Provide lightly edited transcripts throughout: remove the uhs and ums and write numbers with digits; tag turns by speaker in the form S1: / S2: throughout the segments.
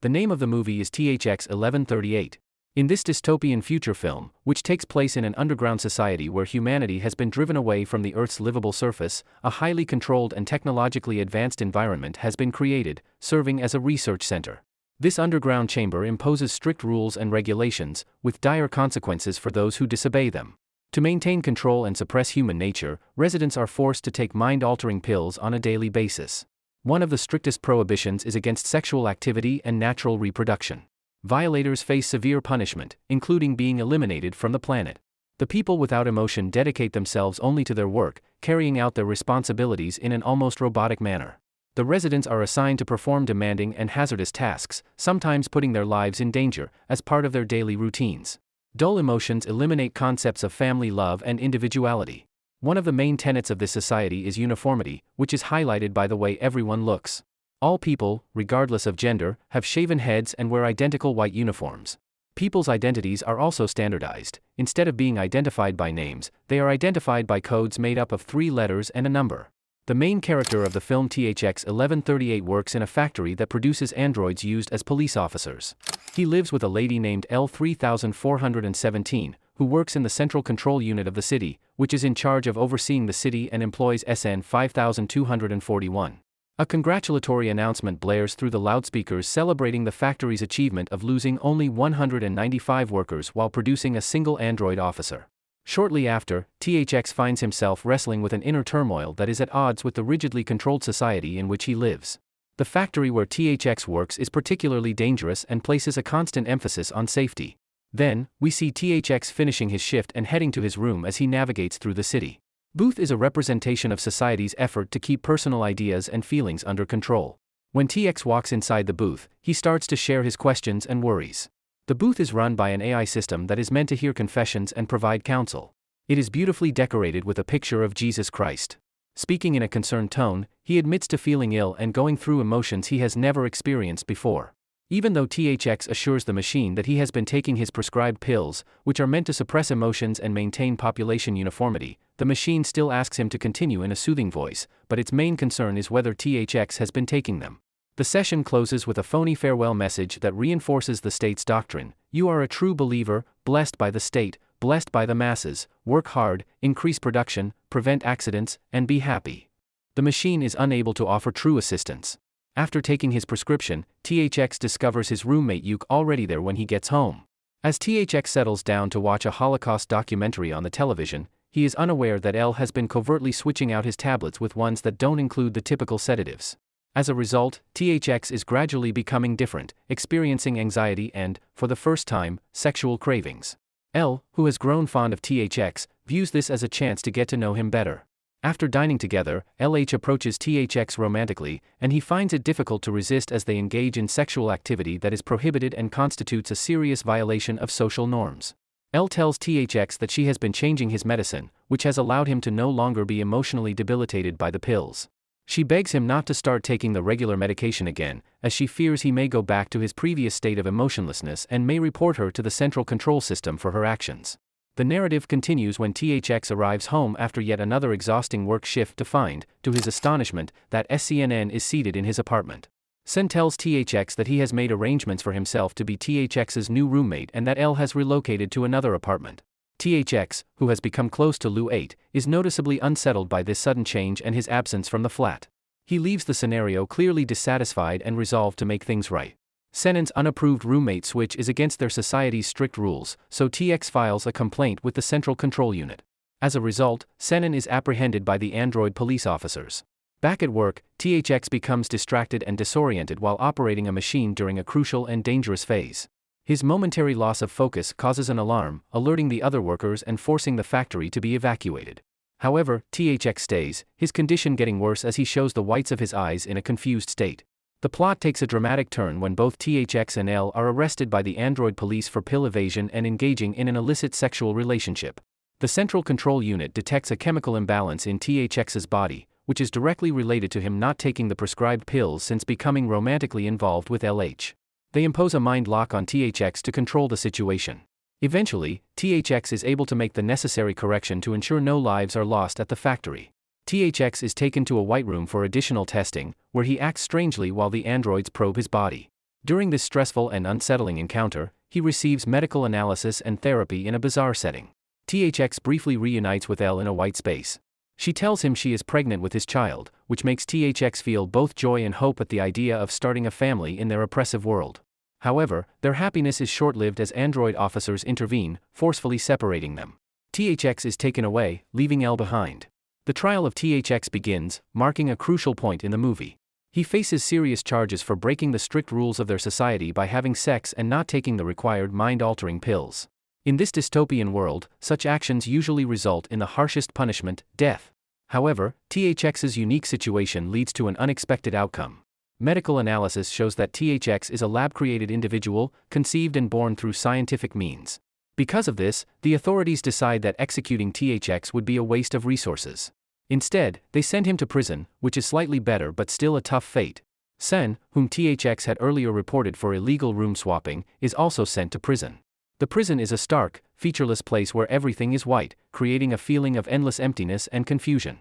S1: The name of the movie is THX 1138. In this dystopian future film, which takes place in an underground society where humanity has been driven away from the Earth's livable surface, a highly controlled and technologically advanced environment has been created, serving as a research center. This underground chamber imposes strict rules and regulations, with dire consequences for those who disobey them. To maintain control and suppress human nature, residents are forced to take mind-altering pills on a daily basis. One of the strictest prohibitions is against sexual activity and natural reproduction. Violators face severe punishment, including being eliminated from the planet. The people without emotion dedicate themselves only to their work, carrying out their responsibilities in an almost robotic manner. The residents are assigned to perform demanding and hazardous tasks, sometimes putting their lives in danger, as part of their daily routines. Dull emotions eliminate concepts of family love and individuality. One of the main tenets of this society is uniformity, which is highlighted by the way everyone looks. All people, regardless of gender, have shaven heads and wear identical white uniforms. People's identities are also standardized. Instead of being identified by names, they are identified by codes made up of 3 letters and a number. The main character of the film THX 1138 works in a factory that produces androids used as police officers. He lives with a lady named L3417, who works in the central control unit of the city, which is in charge of overseeing the city and employs SN 5241. A congratulatory announcement blares through the loudspeakers celebrating the factory's achievement of losing only 195 workers while producing a single android officer. Shortly after, THX finds himself wrestling with an inner turmoil that is at odds with the rigidly controlled society in which he lives. The factory where THX works is particularly dangerous and places a constant emphasis on safety. Then, we see THX finishing his shift and heading to his room as he navigates through the city. Booth is a representation of society's effort to keep personal ideas and feelings under control. When TX walks inside the booth, he starts to share his questions and worries. The booth is run by an AI system that is meant to hear confessions and provide counsel. It is beautifully decorated with a picture of Jesus Christ. Speaking in a concerned tone, he admits to feeling ill and going through emotions he has never experienced before. Even though THX assures the machine that he has been taking his prescribed pills, which are meant to suppress emotions and maintain population uniformity, the machine still asks him to continue in a soothing voice, but its main concern is whether THX has been taking them. The session closes with a phony farewell message that reinforces the state's doctrine: you are a true believer, blessed by the state, blessed by the masses, work hard, increase production, prevent accidents, and be happy. The machine is unable to offer true assistance. After taking his prescription, THX discovers his roommate Yuke already there when he gets home. As THX settles down to watch a Holocaust documentary on the television, he is unaware that L has been covertly switching out his tablets with ones that don't include the typical sedatives. As a result, THX is gradually becoming different, experiencing anxiety and, for the first time, sexual cravings. L, who has grown fond of THX, views this as a chance to get to know him better. After dining together, LH approaches THX romantically, and he finds it difficult to resist as they engage in sexual activity that is prohibited and constitutes a serious violation of social norms. L tells THX that she has been changing his medicine, which has allowed him to no longer be emotionally debilitated by the pills. She begs him not to start taking the regular medication again, as she fears he may go back to his previous state of emotionlessness and may report her to the central control system for her actions. The narrative continues when THX arrives home after yet another exhausting work shift to find, to his astonishment, that SCNN is seated in his apartment. Sen tells THX that he has made arrangements for himself to be THX's new roommate and that L has relocated to another apartment. THX, who has become close to Lu 8, is noticeably unsettled by this sudden change and his absence from the flat. He leaves the scenario clearly dissatisfied and resolved to make things right. Senen's unapproved roommate switch is against their society's strict rules, so TX files a complaint with the Central Control Unit. As a result, Senen is apprehended by the android police officers. Back at work, THX becomes distracted and disoriented while operating a machine during a crucial and dangerous phase. His momentary loss of focus causes an alarm, alerting the other workers and forcing the factory to be evacuated. However, THX stays, his condition getting worse as he shows the whites of his eyes in a confused state. The plot takes a dramatic turn when both THX and L are arrested by the android police for pill evasion and engaging in an illicit sexual relationship. The Central Control Unit detects a chemical imbalance in THX's body, which is directly related to him not taking the prescribed pills since becoming romantically involved with LH. They impose a mind lock on THX to control the situation. Eventually, THX is able to make the necessary correction to ensure no lives are lost at the factory. THX is taken to a white room for additional testing, where he acts strangely while the androids probe his body. During this stressful and unsettling encounter, he receives medical analysis and therapy in a bizarre setting. THX briefly reunites with Elle in a white space. She tells him she is pregnant with his child, which makes THX feel both joy and hope at the idea of starting a family in their oppressive world. However, their happiness is short-lived as android officers intervene, forcefully separating them. THX is taken away, leaving Elle behind. The trial of THX begins, marking a crucial point in the movie. He faces serious charges for breaking the strict rules of their society by having sex and not taking the required mind-altering pills. In this dystopian world, such actions usually result in the harshest punishment, death. However, THX's unique situation leads to an unexpected outcome. Medical analysis shows that THX is a lab-created individual, conceived and born through scientific means. Because of this, the authorities decide that executing THX would be a waste of resources. Instead, they send him to prison, which is slightly better but still a tough fate. Sen, whom THX had earlier reported for illegal room swapping, is also sent to prison. The prison is a stark, featureless place where everything is white, creating a feeling of endless emptiness and confusion.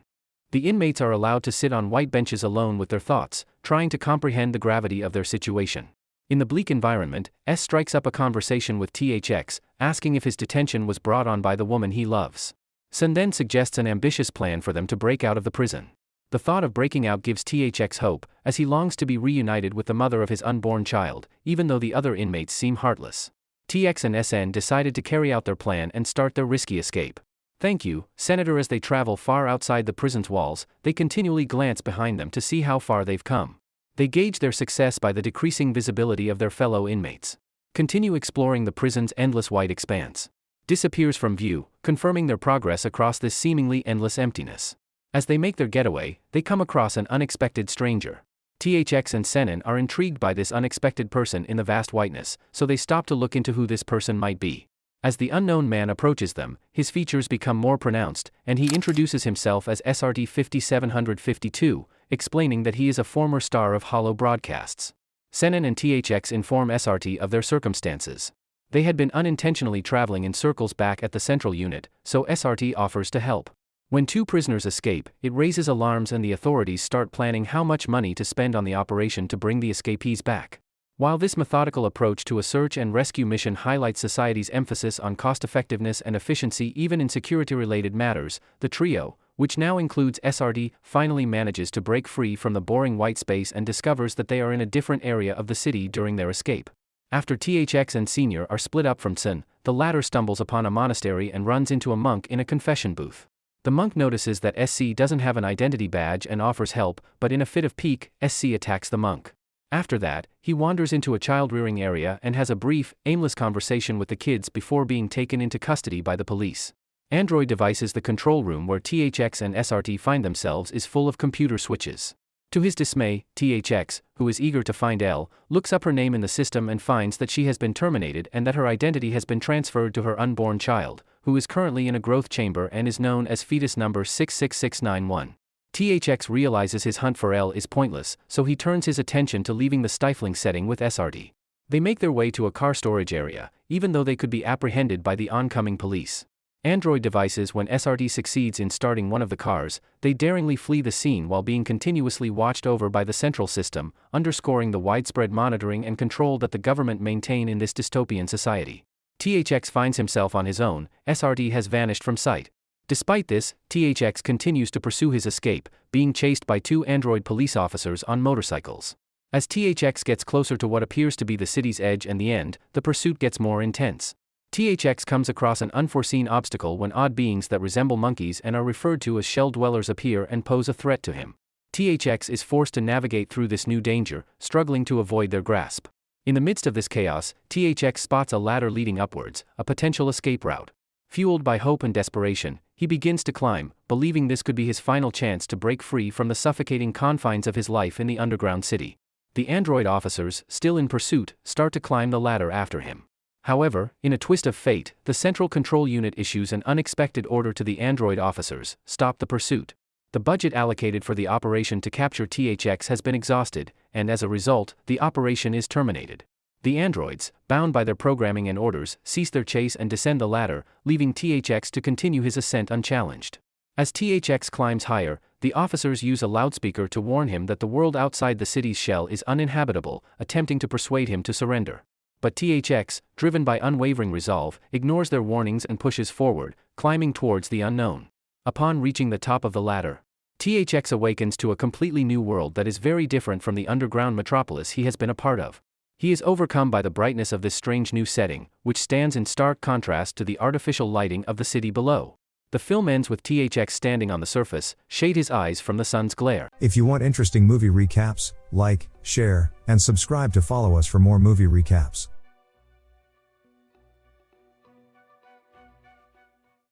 S1: The inmates are allowed to sit on white benches alone with their thoughts, trying to comprehend the gravity of their situation. In the bleak environment, S strikes up a conversation with THX, asking if his detention was brought on by the woman he loves. Sen then suggests an ambitious plan for them to break out of the prison. The thought of breaking out gives THX hope, as he longs to be reunited with the mother of his unborn child, even though the other inmates seem heartless. TX and SN decided to carry out their plan and start their risky escape. Thank you, Senator. As they travel far outside the prison's walls, they continually glance behind them to see how far they've come. They gauge their success by the decreasing visibility of their fellow inmates. Continue exploring the prison's endless white expanse. Disappears from view, confirming their progress across this seemingly endless emptiness. As they make their getaway, they come across an unexpected stranger. THX and Senan are intrigued by this unexpected person in the vast whiteness, so they stop to look into who this person might be. As the unknown man approaches them, his features become more pronounced, and he introduces himself as SRT 5752, explaining that he is a former star of holo broadcasts. Senan and THX inform SRT of their circumstances. They had been unintentionally traveling in circles back at the central unit, so SRT offers to help. When two prisoners escape, it raises alarms and the authorities start planning how much money to spend on the operation to bring the escapees back. While this methodical approach to a search and rescue mission highlights society's emphasis on cost-effectiveness and efficiency even in security-related matters, the trio, which now includes SRD, finally manages to break free from the boring white space and discovers that they are in a different area of the city during their escape. After THX and Senior are split up from Sen, the latter stumbles upon a monastery and runs into a monk in a confession booth. The monk notices that SC doesn't have an identity badge and offers help, but in a fit of pique, SC attacks the monk. After that, he wanders into a child-rearing area and has a brief, aimless conversation with the kids before being taken into custody by the police. Android devices. The control room where THX and SRT find themselves is full of computer switches. To his dismay, THX, who is eager to find Elle, looks up her name in the system and finds that she has been terminated and that her identity has been transferred to her unborn child, who is currently in a growth chamber and is known as fetus number 66691. THX realizes his hunt for Elle is pointless, so he turns his attention to leaving the stifling setting with SRT. They make their way to a car storage area, even though they could be apprehended by the oncoming police. Android devices. When SRT succeeds in starting one of the cars, they daringly flee the scene while being continuously watched over by the central system, underscoring the widespread monitoring and control that the government maintain in this dystopian society. THX finds himself on his own. SRT has vanished from sight. Despite this, THX continues to pursue his escape, being chased by two android police officers on motorcycles. As THX gets closer to what appears to be the city's edge and the end, the pursuit gets more intense. THX comes across an unforeseen obstacle when odd beings that resemble monkeys and are referred to as shell dwellers appear and pose a threat to him. THX is forced to navigate through this new danger, struggling to avoid their grasp. In the midst of this chaos, THX spots a ladder leading upwards, a potential escape route. Fueled by hope and desperation, he begins to climb, believing this could be his final chance to break free from the suffocating confines of his life in the underground city. The android officers, still in pursuit, start to climb the ladder after him. However, in a twist of fate, the Central Control Unit issues an unexpected order to the android officers: stop the pursuit. The budget allocated for the operation to capture THX has been exhausted, and as a result, the operation is terminated. The androids, bound by their programming and orders, cease their chase and descend the ladder, leaving THX to continue his ascent unchallenged. As THX climbs higher, The officers use a loudspeaker to warn him that the world outside the city's shell is uninhabitable, attempting to persuade him to surrender. But THX, driven by unwavering resolve, ignores their warnings and pushes forward, climbing towards the unknown. Upon reaching the top of the ladder, THX awakens to a completely new world that is very different from the underground metropolis he has been a part of. He is overcome by the brightness of this strange new setting, which stands in stark contrast to the artificial lighting of the city below. The film ends with THX standing on the surface, shade his eyes from the sun's glare.
S2: If you want interesting movie recaps, like, share, and subscribe to follow us for more movie recaps.